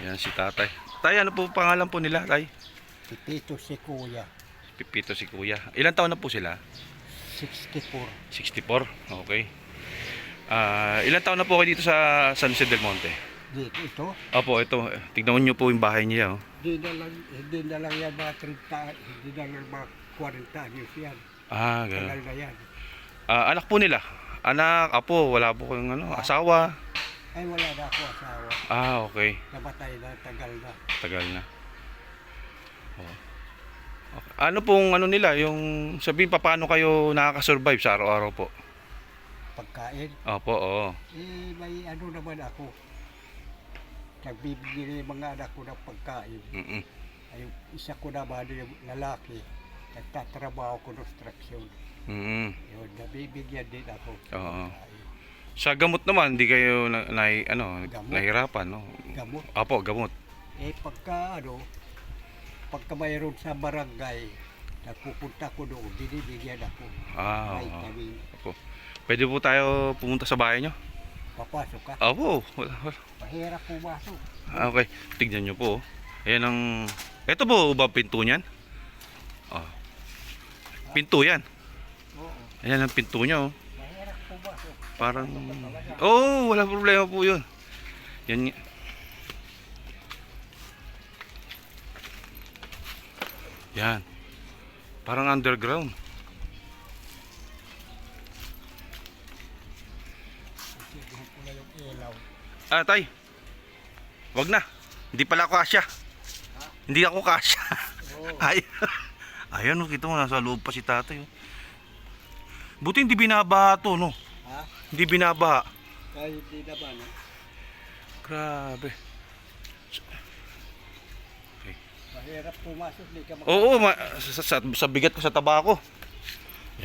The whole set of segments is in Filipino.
Yan si tatay. Tay, ano po pangalan po nila, tay? Pipito si Kuya. Pipito si kuya. Ilan taon na po sila? 64. 64. Okay. Ilan taon na po kayo dito sa San Jose del Monte? Dito ito. Opo, ito. Tignan niyo po yung bahay niya. Oh. Hindi na lang yan mga 30, hindi na lang mga 40 anyos yan. Tagal Tagal na yan. Anak po nila? Anak, apo, wala po kayong asawa? Ay wala na ako asawa. Okay. Nabatay na, tagal na. Tagal na. Oh. Okay. Ano pong nila, yung sabihin pa paano kayo nakaka-survive sa araw-araw po? Pagkain. Opo, oo. May ano naman ako. Nagbibigay ng mga anak ko ng pagkain. Ay, isa ko naman yung lalaki. Nagtatrabaho ko construction. Yun, nabibigyan din ako. Oo. Sa gamot naman, hindi kayo Gamot? nahirapan, no? Gamot. Opo, gamot. Pagka mayroon sa barangay, nagpupunta ko doon, binibigyan ako. Oo. Vitamin. Opo. Pwede po tayo pumunta sa bahay nyo? Papasok ka. Opo. Mahirap pumasok. Okay. Tignan nyo po. Ayan ang... Ito po ba pinto niyan? Pinto yan. Oo. Ayan ang pinto niya, oh. Mahirap pumasok. Parang... wala problema po yun. Yan. Yan. Parang underground. Siguro ko na yung ilaw. Tay. Wag na. Hindi pala ako kasya. Hindi ako kasya. Oo. Ayan, kita mo, nasa loob pa si tatay. Oh. Buti hindi binabaha to, no? Ha? Hindi binabaha. Kahit hindi naman. Grabe. Mahirap pumasok. Di ka Oo, sa bigat ko sa tabako.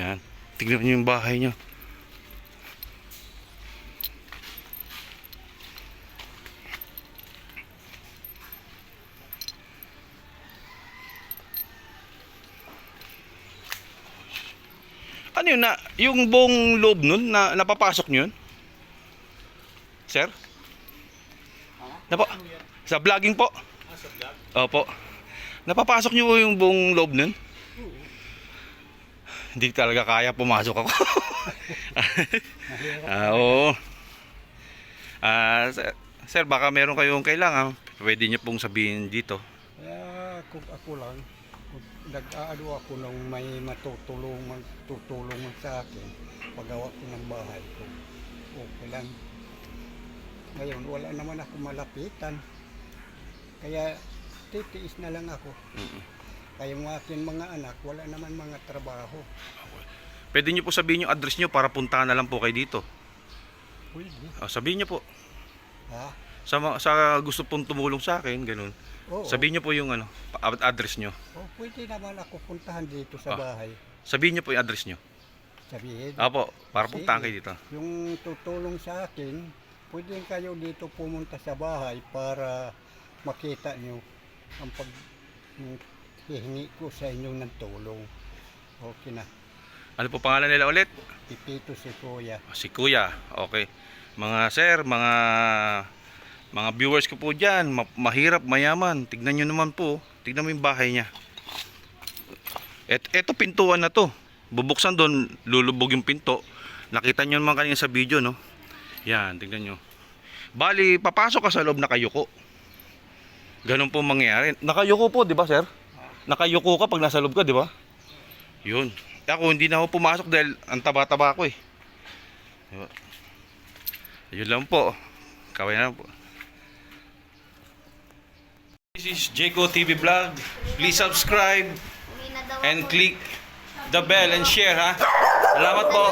Yan. Tignan niyo yung bahay niyo. Ano yun na, yung buong loob nun, napapasok nyo yun? Sir? Sa vlogging po? Sa vlog? Opo. Napapasok nyo yung buong loob nun? Hindi talaga kaya, pumasok ako. Oo. Sir, baka meron kayong kailangan, pwede nyo pong sabihin dito. Kaya kung ako lang, nag-aano ako nung may matutulong sa akin, paggawa ko ng bahay ko. Okay lang. Ngayon, wala naman ako malapitan. Kaya titiis na lang ako. Kaya yung aking mga anak, wala naman mga trabaho. Pwede nyo po sabihin yung address nyo para puntahan na lang po kayo dito. Pwede. Sabihin nyo po. Ha? Sa gusto pong tumulong sa akin, ganun. Oo. Sabihin nyo po yung address nyo. Pwede naman ako puntahan dito sa bahay. Sabihin nyo po yung address nyo. Sabihin. Apo, para Sige. puntahan kayo dito. Yung tutulong sa akin, pwede kayo dito pumunta sa bahay para makita nyo ang hihingi ko sa inyo ng tulong. Okay na. Ano po pangalan nila ulit? Pipito si Kuya. Si Kuya. Okay. Mga sir, mga viewers ko po dyan, mahirap, mayaman. Tignan nyo naman po. Tignan mo yung bahay niya. Eto pintuan na to. Bubuksan doon, lulubog yung pinto. Nakita nyo naman kanina sa video, no? Yan, tignan nyo. Bali, papasok ka sa loob, nakayuko. Ganun po mangyayari. Nakayuko po, di ba, sir? Nakayuko ka pag nasa loob ka, di ba? Yun. Ako, hindi na ako pumasok dahil ang taba-taba ko eh. Diba? Yun lang po. Kaway na po. This is Jayco TV Vlog. Please subscribe and click the bell and share, ha? Salamat po.